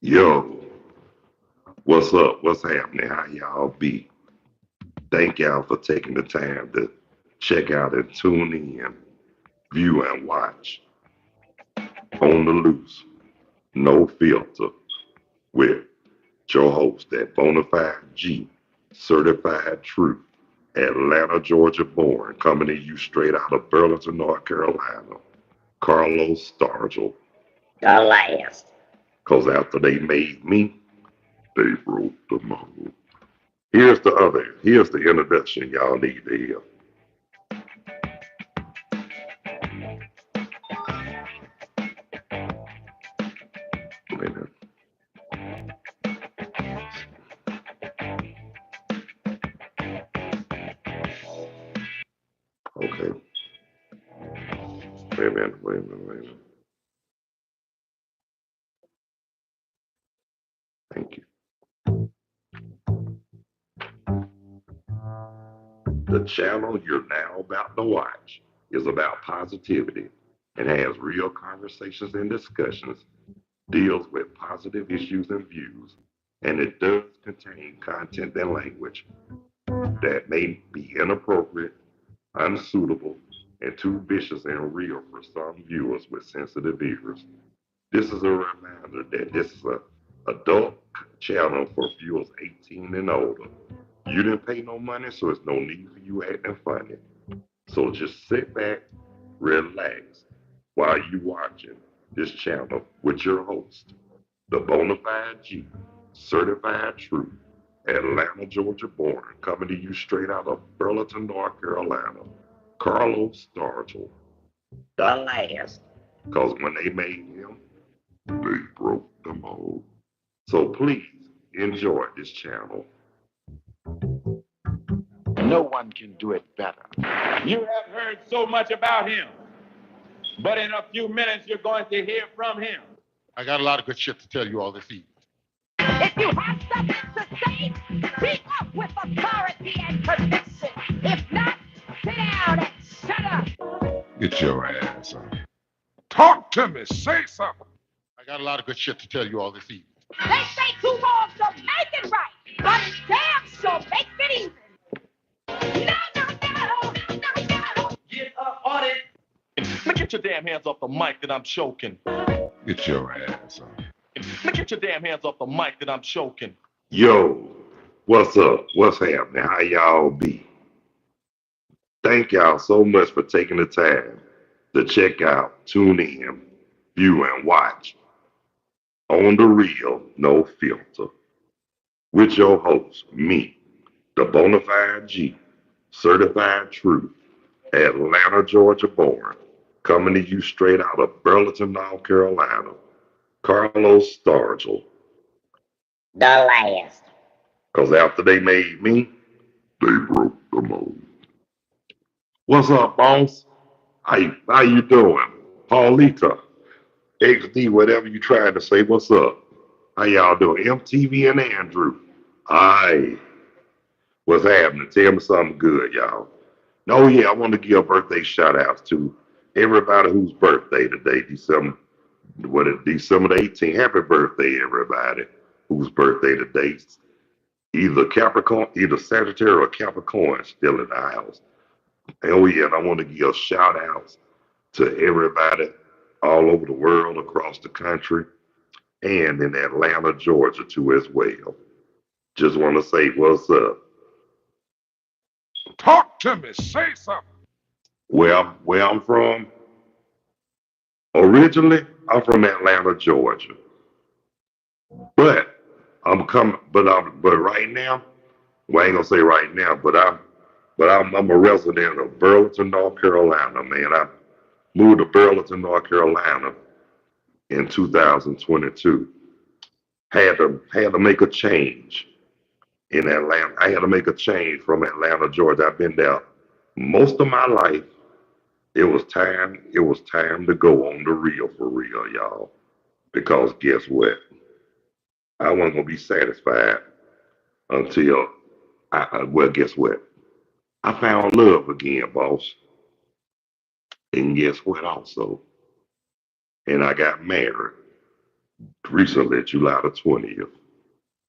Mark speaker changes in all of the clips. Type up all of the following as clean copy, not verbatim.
Speaker 1: Yo, what's up? What's happening? How y'all be? Thank y'all for taking the time to check out and tune in, view and watch on the loose, no filter with your host at Bonafide G, certified truth, Atlanta, Georgia born, coming to you straight out of Burlington, North Carolina, Carlos Stargell.
Speaker 2: The last.
Speaker 1: Cause after they made me, they broke the mold. Here's the introduction y'all need to hear. Wait a minute. Okay. Wait a minute. Thank you. The channel you're now about to watch is about positivity and has real conversations and discussions, deals with positive issues and views, and it does contain content and language that may be inappropriate, unsuitable, and too vicious and real for some viewers with sensitive ears. This is a reminder that this is a adult channel for viewers 18 and older. You didn't pay no money, so it's no need for you acting funny. So just sit back, relax while you watching this channel with your host, the Bonafide G, certified truth, Atlanta, Georgia born, coming to you straight out of Burlington, North Carolina, Carlos Stargell.
Speaker 2: The last.
Speaker 1: Because when they made him, they broke the mold. So please enjoy this channel.
Speaker 3: No one can do it better.
Speaker 4: You have heard so much about him, but in a few minutes you're going to hear from him.
Speaker 3: I got a lot of good shit to tell you all this evening.
Speaker 5: If you have something to say, speak up with authority and conviction. If not, sit down and shut up.
Speaker 1: Get your ass on.
Speaker 6: Talk to me. Say something.
Speaker 3: I got a lot of good shit to tell you all this evening.
Speaker 5: They say two wrongs don't make it right, but it damn sure makes it even. No.
Speaker 4: Get up on it.
Speaker 7: Now get your damn hands off the mic that I'm choking.
Speaker 1: Get your ass on.
Speaker 7: Now get your damn hands off the mic that I'm choking.
Speaker 1: Yo, what's up? What's happening? How y'all be? Thank y'all so much for taking the time to check out, tune in, view, and watch on the real, no filter. With your host, me, the Bonafide G, certified truth, Atlanta, Georgia born, coming to you straight out of Burlington, North Carolina, Carlos Stargell.
Speaker 2: The last.
Speaker 1: Because after they made me, they broke the mold. What's up, boss? How you doing? Paulita, XD, whatever you trying to say, what's up? How y'all doing? MTV and Andrew. Aye. What's happening? Tell me something good, y'all. Oh yeah, I want to give birthday shout outs to everybody whose birthday today, December the 18th. Happy birthday, everybody whose birthday today. Either Capricorn, either Sagittarius or Capricorn still in the house. Oh yeah, and I want to give shout outs to everybody all over the world, across the country, and in Atlanta, Georgia too as well. Just want to say what's up.
Speaker 6: Talk to me. Say something.
Speaker 1: Where I'm from, originally I'm from Atlanta, Georgia. But but right now, well, I ain't gonna say right now, I'm a resident of Burlington, North Carolina, man. I moved to Burlington, North Carolina in 2022. Had to make a change in Atlanta. I had to make a change from Atlanta, Georgia. I've been there most of my life. It was time to go on the real for real, y'all. Because guess what? I wasn't gonna be satisfied until well, guess what? I found love again, boss. And guess what also? And I got married. recently, July the 20th.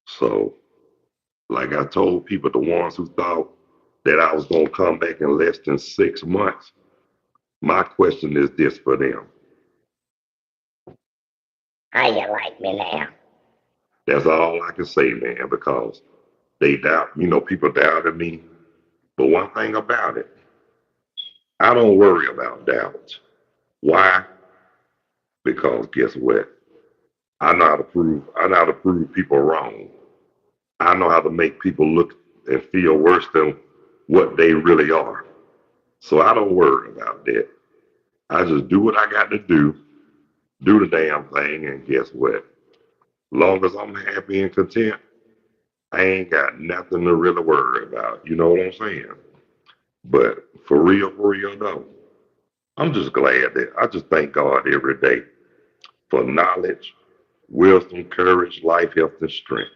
Speaker 1: So, like I told people, the ones who thought that I was going to come back in less than 6 months, my question is this for them.
Speaker 2: How you like me now?
Speaker 1: That's all I can say, man, because they doubt, people doubted me. But one thing about it, I don't worry about doubt. Why? Because guess what? I know how to prove people wrong. I know how to make people look and feel worse than what they really are. So I don't worry about that. I just do what I got to do the damn thing, and guess what? Long as I'm happy and content, I ain't got nothing to really worry about. You know what I'm saying? But for real though, I'm just glad that I just thank God every day for knowledge, wisdom, courage, life, health, and strength.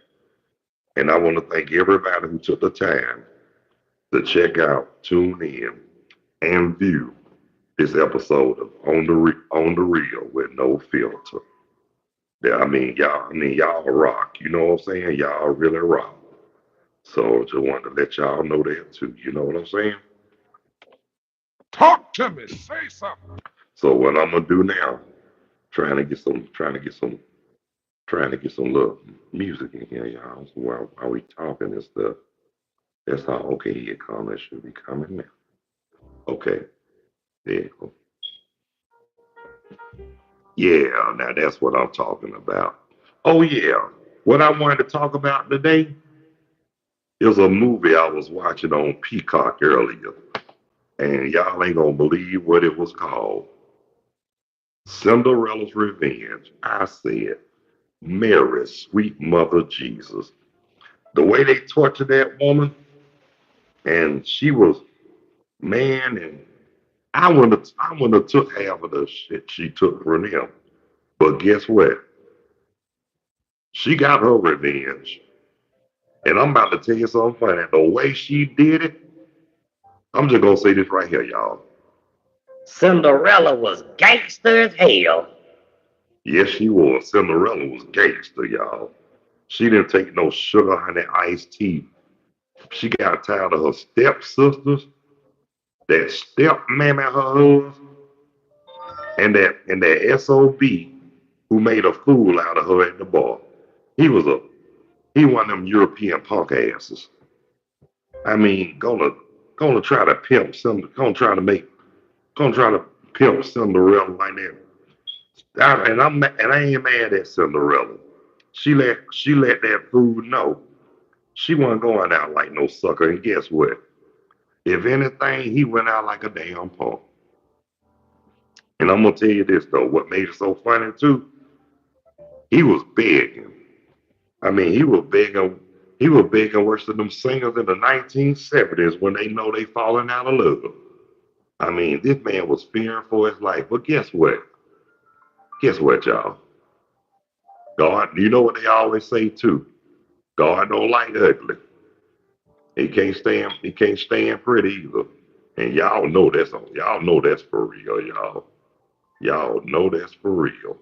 Speaker 1: And I want to thank everybody who took the time to check out, tune in, and view this episode of On the Real with No Filter. Yeah, y'all rock. You know what I'm saying? Y'all really rock. So just wanted to let y'all know that too. You know what I'm saying?
Speaker 6: Talk to me. Say something.
Speaker 1: So what I'm gonna do now, trying to get some little music in here, y'all. So while we talking and stuff, that's how okay here come. It should be coming now. Okay, there you go. Yeah, now that's what I'm talking about. Oh yeah, what I wanted to talk about today is a movie I was watching on Peacock earlier, and y'all ain't gonna believe what it was called. Cinderella's Revenge. I said, Mary, sweet mother Jesus. The way they tortured that woman, and she was, man, and I wouldn't have took half of the shit she took from them. But guess what? She got her revenge. And I'm about to tell you something funny. The way she did it, I'm just gonna say this right here, y'all.
Speaker 2: Cinderella was gangster as hell.
Speaker 1: Yes, she was. Cinderella was gangster, y'all. She didn't take no sugar honey iced tea. She got tired of her stepsisters, that step mammy her husband, and that SOB who made a fool out of her at the bar. He was a he one of them European punk asses. I mean, gonna try to pimp some gonna try to pimp Cinderella like that. And I ain't mad at Cinderella. She let that fool know she wasn't going out like no sucker. And guess what? If anything, he went out like a damn punk. And I'm gonna tell you this though, what made it so funny too, he was begging. I mean, he was begging worse than them singers in the 1970s when they know they falling out of love. I mean, this man was fearing for his life. But guess what? Guess what, y'all? God, you know what they always say too? God don't like ugly. He can't stand pretty either. And y'all know that's for real, y'all. Y'all know that's for real.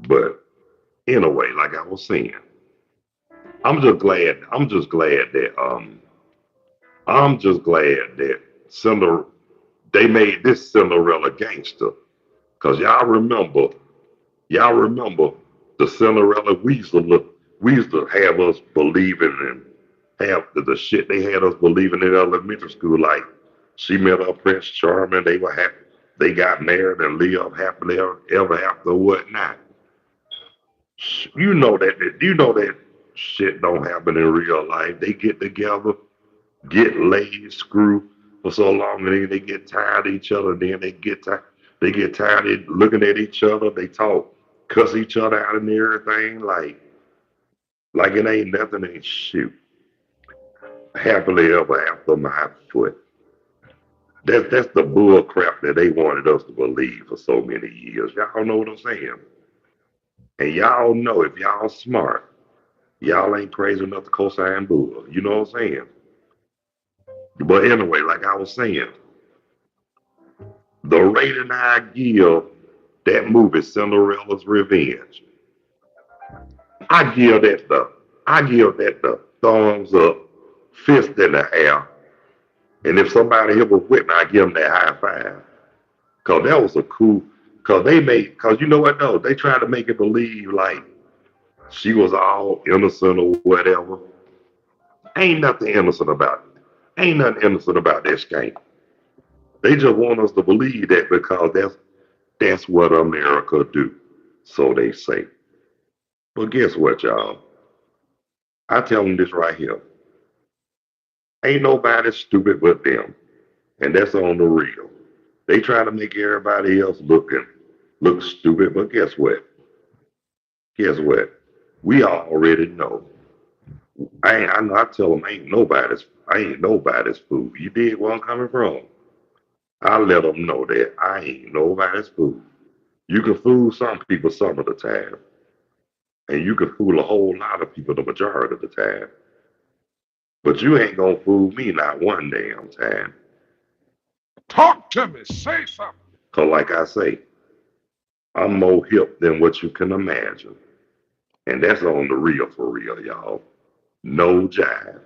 Speaker 1: But anyway, like I was saying, I'm just glad that Cinder they made this Cinderella gangster. Cause y'all remember the Cinderella we used to have us believing and have the shit they had us believing in elementary school, like she met her Prince Charming, they were happy, they got married and lived happily ever after whatnot. You know that shit don't happen in real life. They get together, get laid, screw for so long, and then they get tired of each other. Then they get tired of looking at each other. They talk, cuss each other out and everything. Like it ain't nothing. Ain't shoot. Happily ever after my foot. That's the bull crap that they wanted us to believe for so many years. Y'all know what I'm saying? And y'all know if y'all smart, y'all ain't crazy enough to co-sign bull. You know what I'm saying? But anyway, like I was saying, the rating I give that movie, Cinderella's Revenge, I give that the thumbs up, fist in the air. And if somebody here was with me, I give them that high five. Cause that was a cool, cause you know what though? They tried to make it believe like she was all innocent or whatever. Ain't nothing innocent about it. Ain't nothing innocent about that skank. They just want us to believe that because that's what America do. So they say. But guess what, y'all? I tell them this right here. Ain't nobody stupid but them. And that's on the real. They try to make everybody else look stupid, but guess what? Guess what? We already know. I know I tell them I ain't nobody's fool. You dig where I'm coming from? I let them know that I ain't nobody's fool. You can fool some people some of the time, and you can fool a whole lot of people the majority of the time. But you ain't gonna fool me not one damn time.
Speaker 6: Talk to me. Say something.
Speaker 1: Cause like I say, I'm more hip than what you can imagine. And that's on the real for real, y'all. No jive.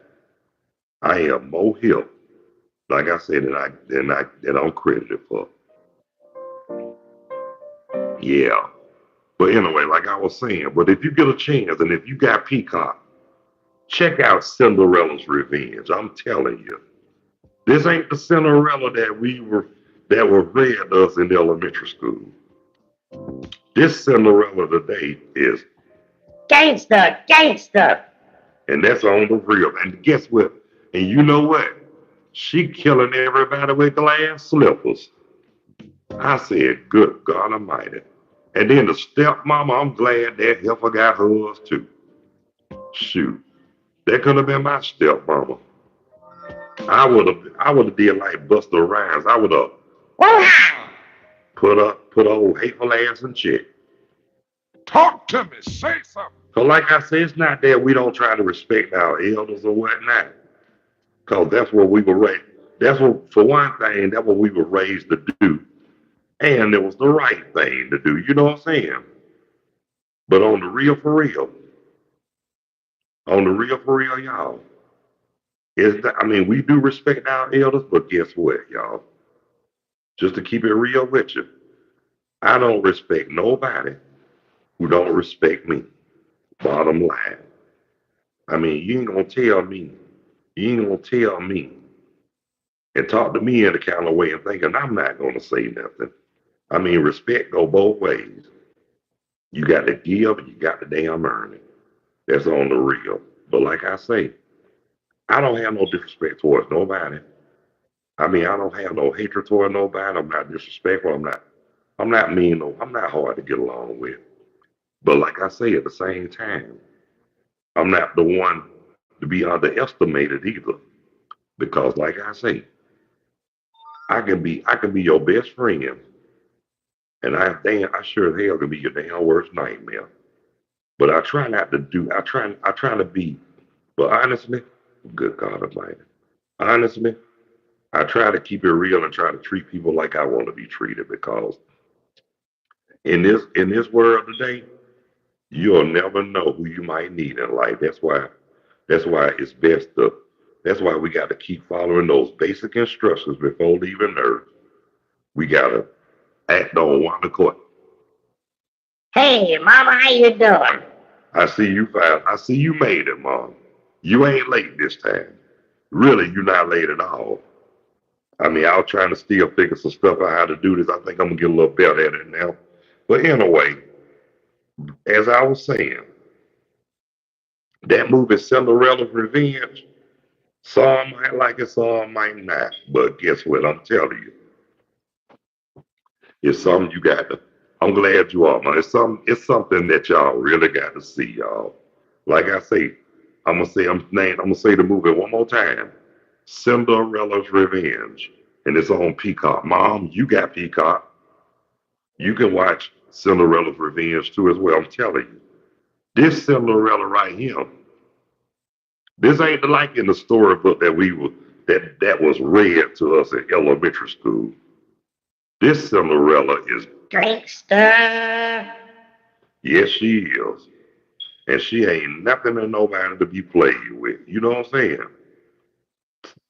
Speaker 1: I am more hip, like I said, than I'm credited for. Yeah. But anyway, like I was saying, but if you get a chance and if you got Peacock, check out Cinderella's Revenge. I'm telling you. This ain't the Cinderella that was read to us in elementary school. This Cinderella today is,
Speaker 2: Gangster, gangster.
Speaker 1: and that's on the real. And guess what? And you know what? She killing everybody with glass slippers. I said, good God Almighty. And then the stepmama, I'm glad that heifer got hers too. Shoot, that could have been my stepmama. I would have did like Buster Rhymes. I would have
Speaker 2: Wow.
Speaker 1: put a old hateful ass in check.
Speaker 6: Talk to me. Say something.
Speaker 1: So like I said, it's not that we don't try to respect our elders or whatnot. Cause that's what we were raised. That's what, for one thing, that's what we were raised to do. And it was the right thing to do. You know what I'm saying? But on the real for real, y'all, I mean, we do respect our elders, but guess what, y'all? Just to keep it real with you, I don't respect nobody who don't respect me. Bottom line. I mean, you ain't gonna tell me and talk to me in the kind of way and thinking I'm not gonna say nothing. I mean, respect go both ways. You got to give and you got to damn earn it. That's on the real. But like I say, I don't have no disrespect towards nobody. I mean, I don't have no hatred toward nobody. I'm not disrespectful. I'm not mean. No, I'm not hard to get along with. But like I say, at the same time, I'm not the one to be underestimated either. Because like I say, I can be your best friend, and I sure as hell can be your damn worst nightmare. But I try not to do. I try to be. But honestly, good God Almighty, honestly, I try to keep it real and try to treat people like I want to be treated because in this world today, you'll never know who you might need in life. That's why it's best to that's why we got to keep following those basic instructions before leaving Earth. We gotta act on one accord.
Speaker 2: Hey, mama, how you doing?
Speaker 1: I see you fine. I see you made it, Mom. You ain't late this time. Really, you're not late at all. I mean, I was trying to still figure some stuff out how to do this. I think I'm gonna get a little better at it now. But anyway, as I was saying, that movie Cinderella's Revenge, some might like it, some might not. But guess what? I'm telling you, it's something you got to. I'm glad you are, man. It's something that y'all really got to see, y'all. Like I say, I'm gonna say the movie one more time. Cinderella's Revenge. And it's on Peacock. Mom, you got Peacock. You can watch Cinderella's Revenge too as well. I'm telling you. This Cinderella right here, this ain't like in the storybook that was read to us in elementary school. This Cinderella is,
Speaker 2: Gangster.
Speaker 1: yes, she is. And she ain't nothing to nobody to be played with. You know what I'm saying?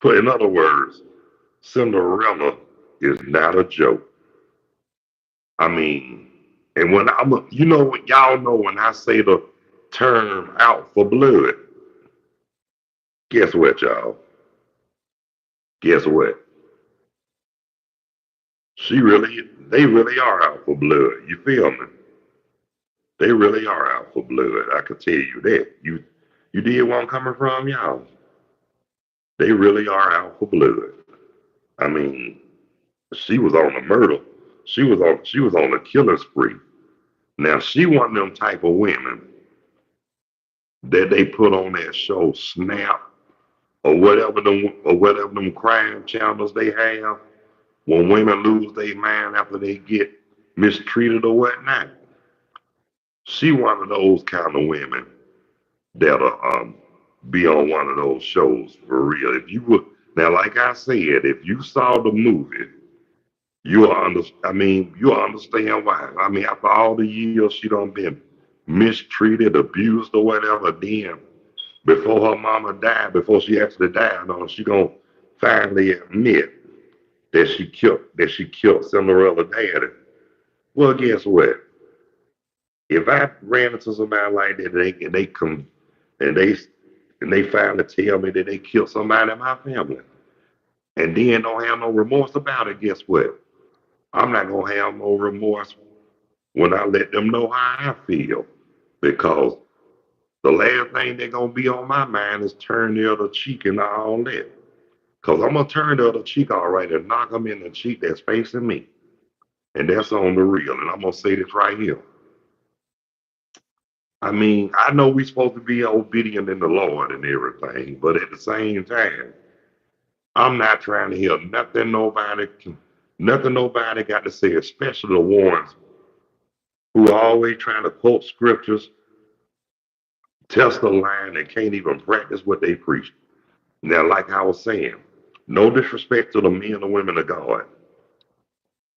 Speaker 1: But in other words, Cinderella is not a joke. I mean, and when you know, y'all know when I say the term out for blood, guess what, y'all? Guess what? They really are out for blood. You feel me? They really are out for blood. I can tell you that. You did where I'm coming from, y'all. They really are out for blood. I mean, she was on a murder. She was on a killing spree. Now she one of them type of women that they put on that show Snap or whatever them crime channels they have when women lose their mind after they get mistreated or whatnot. She one of those kind of women that'll be on one of those shows for real. If you would now, like I said, if you saw the movie, you'll understand why. I mean, after all the years she done been mistreated, abused, or whatever, then before her mama died, before she actually died, she gonna finally admit that she killed Cinderella daddy. Well, guess what? If I ran into somebody like that and they come and they finally tell me that they killed somebody in my family and then don't have no remorse about it, guess what? I'm not gonna have no remorse when I let them know how I feel. Because the last thing they're gonna be on my mind is turn the other cheek and all that. Because I'm gonna turn the other cheek all right and knock them in the cheek that's facing me. And that's on the real. And I'm gonna say this right here. I mean, I know we're supposed to be obedient in the Lord and everything, but at the same time, I'm not trying to hear nothing nobody got to say, especially the ones who are always trying to quote scriptures, test the line, and can't even practice what they preach. Now, like I was saying, no disrespect to the men and women of God.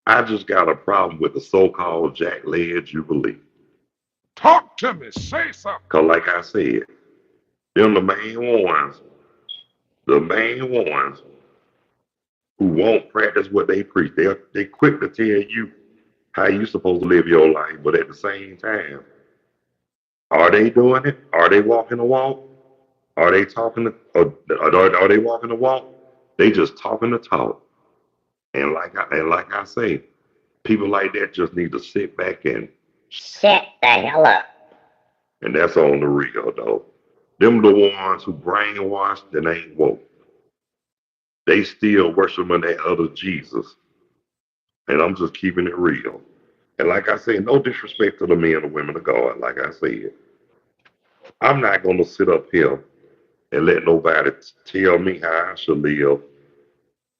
Speaker 1: I just got a problem with the so-called Jack Led Jubilee.
Speaker 6: Talk to me. Say something.
Speaker 1: Because like I said, them the main ones who won't practice what they preach. They quick to tell you how you supposed to live your life, but at the same time, are they doing it? Are they walking the walk? Are they talking the are they walking the walk? They just talking the talk. And like I say, people like that just need to sit back
Speaker 2: Shut the hell up.
Speaker 1: and that's on the real though. Them the ones who brainwashed and ain't woke. They still worshiping that other Jesus. And I'm just keeping it real. And like I said, no disrespect to the men and women of God, like I said. I'm not gonna sit up here and let nobody tell me how I should live.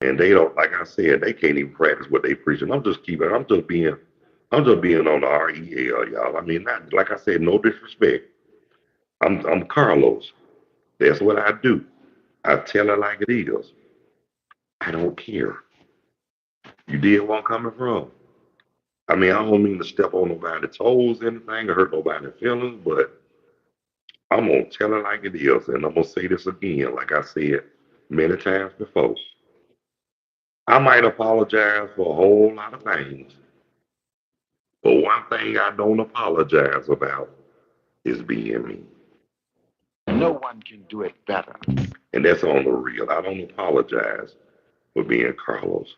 Speaker 1: And they don't, like I said, they can't even practice what they preaching. I'm just being on the REL, y'all. I mean, not like I said, no disrespect. I'm Carlos. That's what I do. I tell it like it is. I don't care. You did where I'm coming from. I mean, I don't mean to step on nobody's toes or anything or hurt nobody's feelings, but I'm gonna tell it like it is, and I'm gonna say this again, like I said many times before. I might apologize for a whole lot of things, but one thing I don't apologize about is being me.
Speaker 3: No one can do it better.
Speaker 1: And that's on the real. I don't apologize for being Carlos.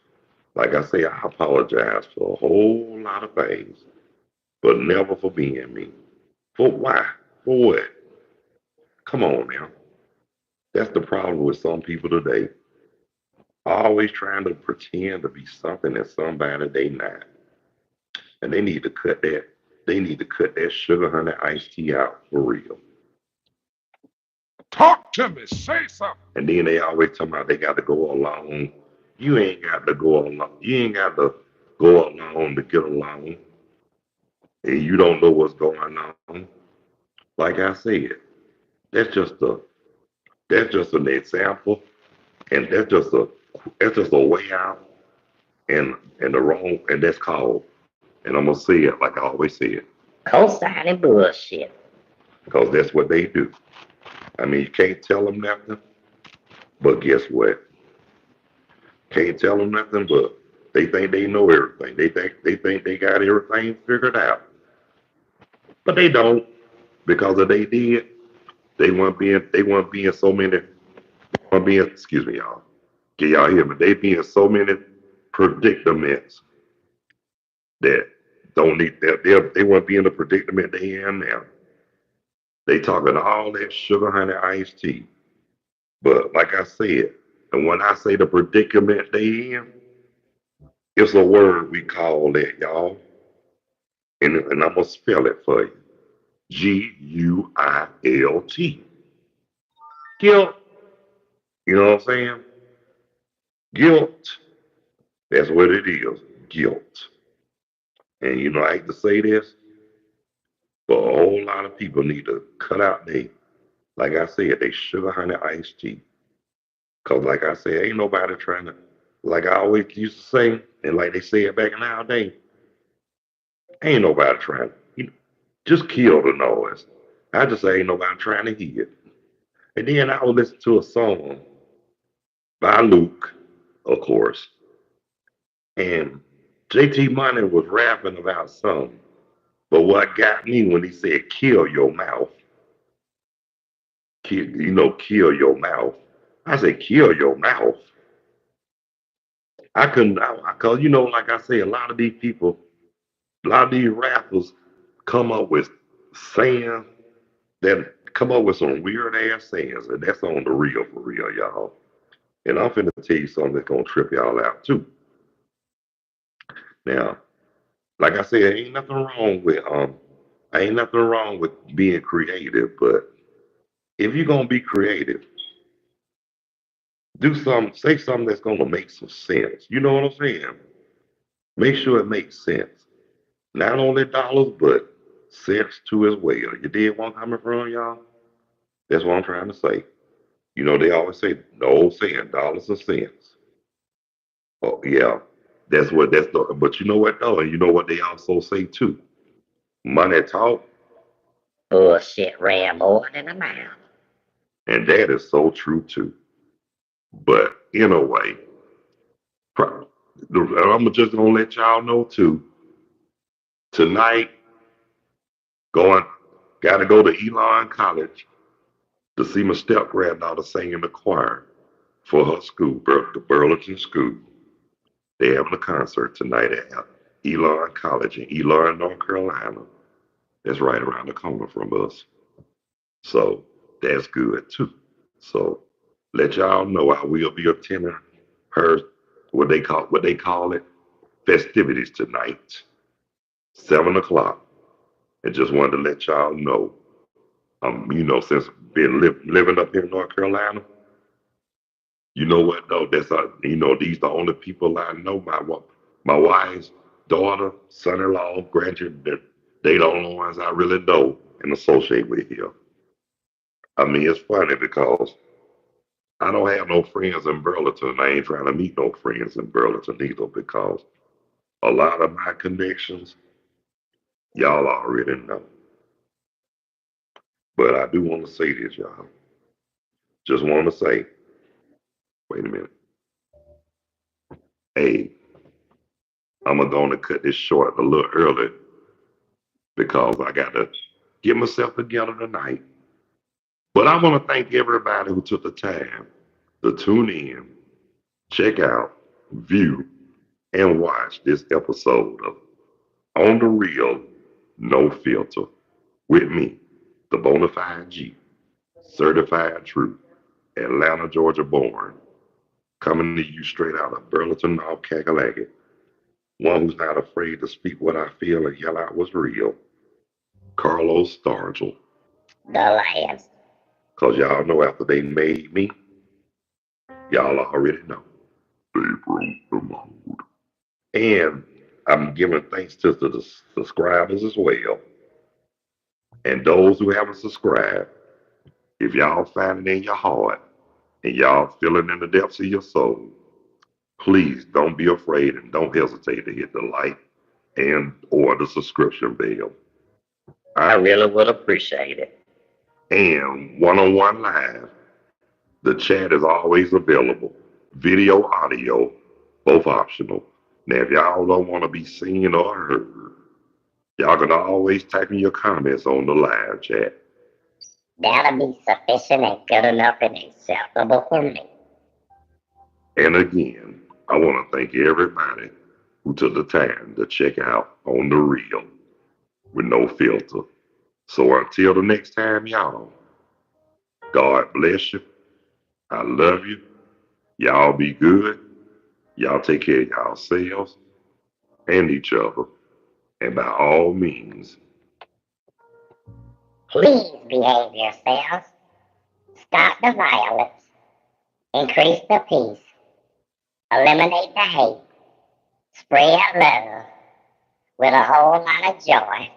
Speaker 1: Like I say, I apologize for a whole lot of things, but never for being me. For why? For what? Come on now. That's the problem with some people today. Always trying to pretend to be something that somebody they not. And they need to cut that. They need to cut that sugar honey iced tea out for real.
Speaker 6: Talk to me. Say something.
Speaker 1: And then they always talk about they got to go along. You ain't got to go along. You ain't got to go along to get along. And you don't know what's going on. Like I said, that's just a that's just an example, and that's just a way out and the wrong, and that's called. And I'm gonna say it like I always say it.
Speaker 2: Co-signing bullshit.
Speaker 1: because that's what they do. I mean, you can't tell them nothing, but guess what? Can't tell them nothing, but they think they know everything. They think they got everything figured out, but they don't because if they did, they won't be in so many. Want being excuse me, y'all. Can y'all hear me? They be in so many predicaments that don't need that. They won't be in the predicament they in now. They talking all that sugar honey iced tea. But like I said, and when I say the predicament they in, it's a word we call that, y'all. And I'm gonna spell it for you. Guilt. Guilt. You know what I'm saying? Guilt. That's what it is. Guilt. And you know, I hate to say this, but a whole lot of people need to cut out like I said, they sugar honey iced tea. Cause like I said, ain't nobody trying to, like I always used to say, and like they said back in our day, ain't nobody trying to, just kill the noise. I just say ain't nobody trying to hear it. And then I would listen to a song by Luke, of course, and JT Money was rapping about something. But what got me when he said kill your mouth, kill your mouth. I said, kill your mouth. I couldn't, cause like I say, a lot of these people, a lot of these rappers come up with sayings that come up with some weird ass sayings, and that's on the real for real, y'all. And I'm finna tell you something that's gonna trip y'all out too. Now, like I said, ain't nothing wrong with being creative, but if you're gonna be creative, say something that's gonna make some sense. You know what I'm saying? Make sure it makes sense. Not only dollars, but sense too as well. You did one coming from y'all? That's what I'm trying to say. They always say the old saying, dollars and cents. Oh yeah. But you know what though? And you know what they also say too? Money talk,
Speaker 2: Bullshit ran more than a mile.
Speaker 1: and that is so true too. But in a way, I'm just gonna let y'all know too. Tonight, going, gotta go to Elon College to see my step granddaughter sing in the choir for her school, the Burlington School. They're having a concert tonight at Elon College in Elon, North Carolina. That's right around the corner from us. So that's good too. So let y'all know I will be attending her what they call it festivities tonight, 7 o'clock. And just wanted to let y'all know. Since been living up here in North Carolina, you know what though? These the only people I know. My wife's daughter, son-in-law, grandchildren. They the only ones I really know and associate with here. I mean, it's funny because I don't have no friends in Burlington. I ain't trying to meet no friends in Burlington either because a lot of my connections, y'all already know. But I do want to say this, y'all. Just want to say, wait a minute. Hey, I'm going to cut this short a little early because I got to get myself together tonight. But I want to thank everybody who took the time to tune in, check out, view, and watch this episode of On the Real, No Filter with me, the Bonafide G, certified true, Atlanta, Georgia born, coming to you straight out of Burlington, North Carolina. One who's not afraid to speak what I feel and yell out what's real. Carlos Stargell.
Speaker 2: The last.
Speaker 1: Because y'all know after they made me, y'all already know. They broke the mold. And I'm giving thanks to the subscribers as well. And those who haven't subscribed, if y'all find it in your heart and y'all feel it in the depths of your soul, please don't be afraid and don't hesitate to hit the like and or the subscription bell.
Speaker 2: I really would appreciate it.
Speaker 1: And one-on-one live. The chat is always available. Video, audio, both optional. Now, if y'all don't want to be seen or heard, y'all can always type in your comments on the live chat.
Speaker 2: That'll be sufficient and good enough and acceptable for me.
Speaker 1: And again, I want to thank everybody who took the time to check out On the Real with no filter. So until the next time, y'all, God bless you. I love you. Y'all be good. Y'all take care of yourselves and each other. And by all means,
Speaker 2: Please behave yourselves. Stop the violence. Increase the peace. Eliminate the hate. Spread love with a whole lot of joy.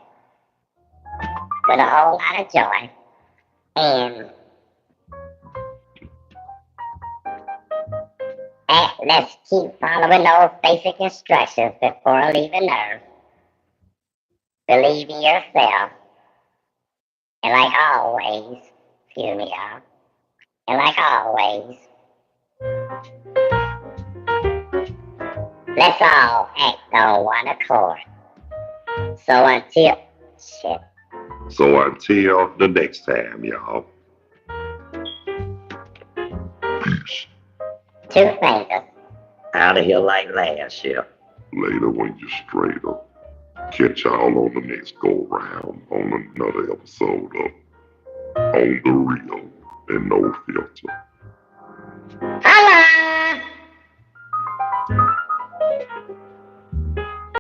Speaker 2: With a whole lot of joy. And let's keep following those basic instructions before leaving Earth. Believe in yourself. And like always, excuse me, y'all. And like always, let's all act on one accord. So
Speaker 1: until the next time, y'all. Peace.
Speaker 2: Two fingers. Out of here like last year.
Speaker 1: Later when you're straight up. Catch y'all on the next go round on another episode of On the Real and No Filter.
Speaker 2: Hello!